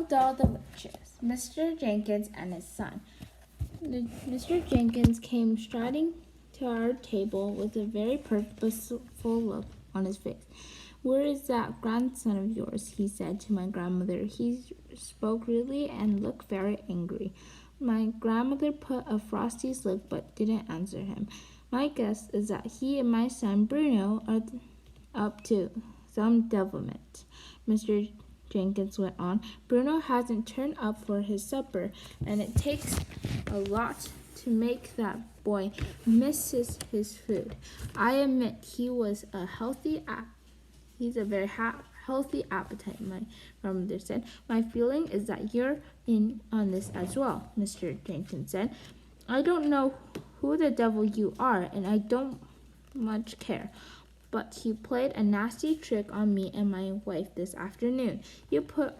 Dahl the witches, Mr. Jenkins and his son. Mr. Jenkins came striding to our table with a very purposeful look on his face. "Where is that grandson of yours?" he said to my grandmother. He spoke rudely and looked very angry. My grandmother put a frosty look but didn't answer him. "My guess is that he and my son Bruno are up to some devilment," Mr. Jenkins went on. "Bruno hasn't turned up for his supper, and it takes a lot to make that boy miss his food. I admit he's a very healthy appetite," my grandmother said. "My feeling is that you're in on this as well," Mr. Jenkins said. "I don't know who the devil you are, and I don't much care. But you played a nasty trick on me and my wife this afternoon. You put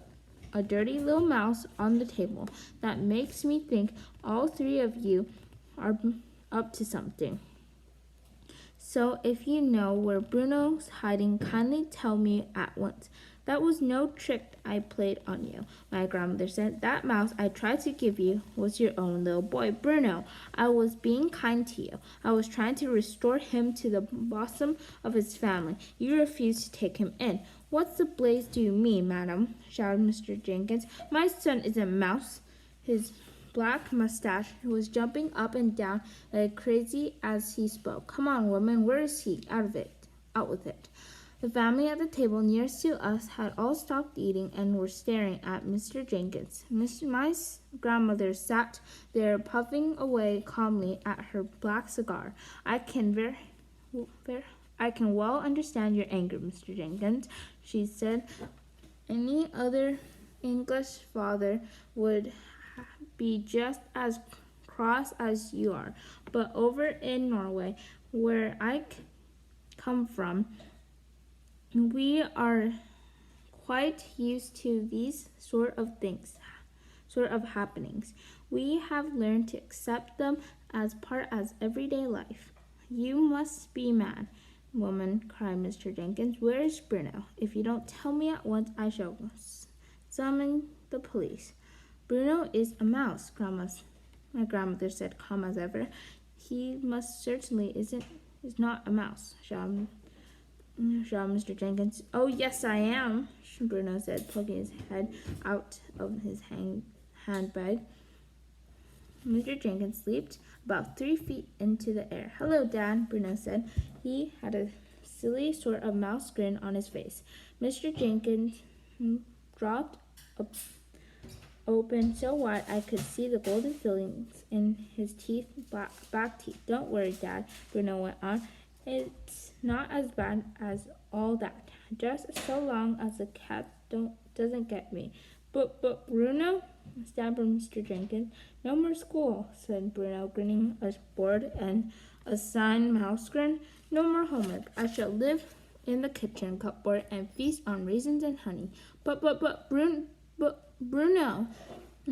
a dirty little mouse on the table. That makes me think all three of you are up to something. So if you know where Bruno's hiding, kindly tell me at once." "That was no trick I played on you," my grandmother said. "That mouse I tried to give you was your own little boy, Bruno. I was being kind to you. I was trying to restore him to the bosom of his family. You refused to take him in." "What the blaze do you mean, madam?" shouted Mr. Jenkins. "My son isn't a mouse." His black mustache was jumping up and down like crazy as he spoke. "Come on, woman, where is he? Out with it." The family at the table nearest to us had all stopped eating and were staring at Mr. Jenkins. My grandmother sat there puffing away calmly at her black cigar. I can well understand your anger, Mr. Jenkins," she said. "Any other English father would be just as cross as you are. But over in Norway, where I come from, we are quite used to these sort of happenings. We have learned to accept them as part of everyday life." "You must be mad, woman," cried Mr. Jenkins. "Where is Bruno? If you don't tell me at once, I shall summon the police." "Bruno is a mouse," my grandmother said, calm as ever. "He most certainly is not a mouse," shouted Mr. Jenkins. "Oh, yes, I am," Bruno said, poking his head out of his handbag. Mr. Jenkins leaped about 3 feet into the air. "Hello, Dad," Bruno said. He had a silly sort of mouse grin on his face. Mr. Jenkins dropped open so wide I could see the golden fillings in his back teeth. "Don't worry, Dad," Bruno went on. "It's not as bad as all that, just so long as the cat doesn't get me." But Bruno," stammered Mr. Jenkins. "No more school," said Bruno, grinning a bored and assigned mouse grin. "No more homework. I shall live in the kitchen cupboard and feast on raisins and honey." But Bruno,"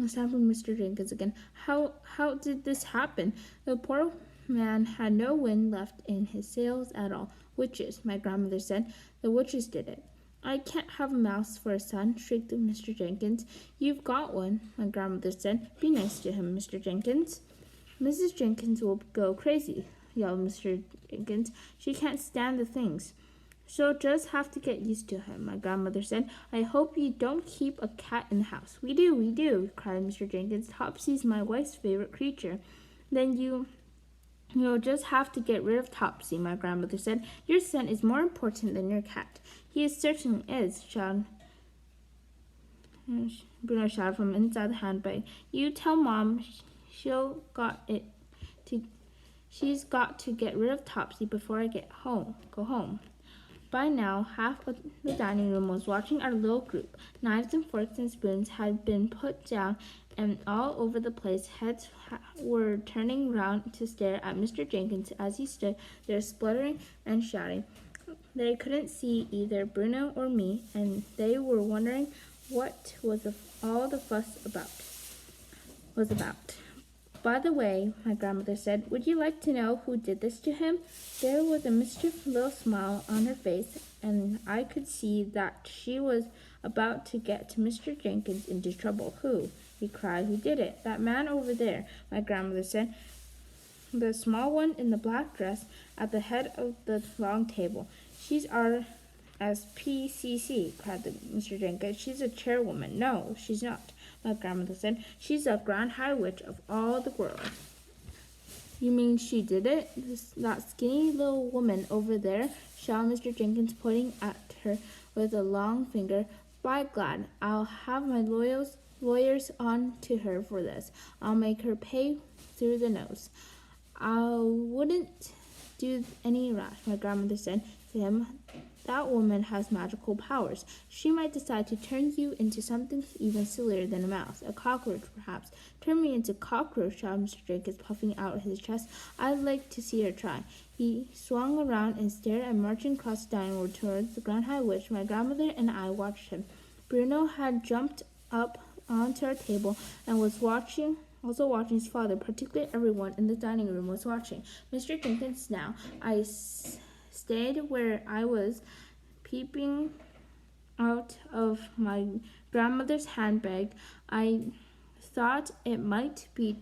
stammered Mr. Jenkins again. How did this happen?" The poor man had no wind left in his sails at all. "Witches," my grandmother said. "The witches did it." "I can't have a mouse for a son," shrieked Mr. Jenkins. "You've got one," my grandmother said. "Be nice to him, Mr. Jenkins." "Mrs. Jenkins will go crazy," yelled Mr. Jenkins. "She can't stand the things." "She'll just have to get used to him," my grandmother said. "I hope you don't keep a cat in the house." We do, cried Mr. Jenkins. "Topsy's my wife's favorite creature." "Then you'll just have to get rid of Topsy," my grandmother said. "Your son is more important than your cat." "He certainly is," Bruno shouted from inside the handbag. "You tell Mom she's got to get rid of Topsy before I go home." By now, half of the dining room was watching our little group. Knives and forks and spoons had been put down, and all over the place heads were turning round to stare at Mr. Jenkins as he stood there spluttering and shouting. They couldn't see either Bruno or me, and they were wondering what all the fuss was about. "By the way," my grandmother said, "would you like to know who did this to him?" There was a mischievous little smile on her face, and I could see that she was about to get Mr. Jenkins into trouble. Who? He cried. Who did it? That man over there, my grandmother said. The small one in the black dress at the head of the long table. She's our SPCC, cried Mr. Jenkins. She's a chairwoman. No, she's not, my grandmother said. She's the Grand High Witch of all the world. You mean she did it? That skinny little woman over there, shouted Mr. Jenkins, pointing at her with a long finger. By glad, I'll have my lawyers on to her for this. I'll make her pay through the nose. I wouldn't do any rash, my grandmother said to him. That woman has magical powers. She might decide to turn you into something even sillier than a mouse, a cockroach perhaps. Turn me into a cockroach, shouted Mr. Jenkins, puffing out his chest. I'd like to see her try. He swung around and stared and marching across the dining room towards the Grand High Witch. My grandmother and I watched him. Bruno had jumped up onto our table and was watching his father. Particularly everyone in the dining room was watching. Mr. Jenkins now. I stayed where I was, peeping out of my grandmother's handbag. I thought it might be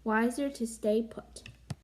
wiser to stay put.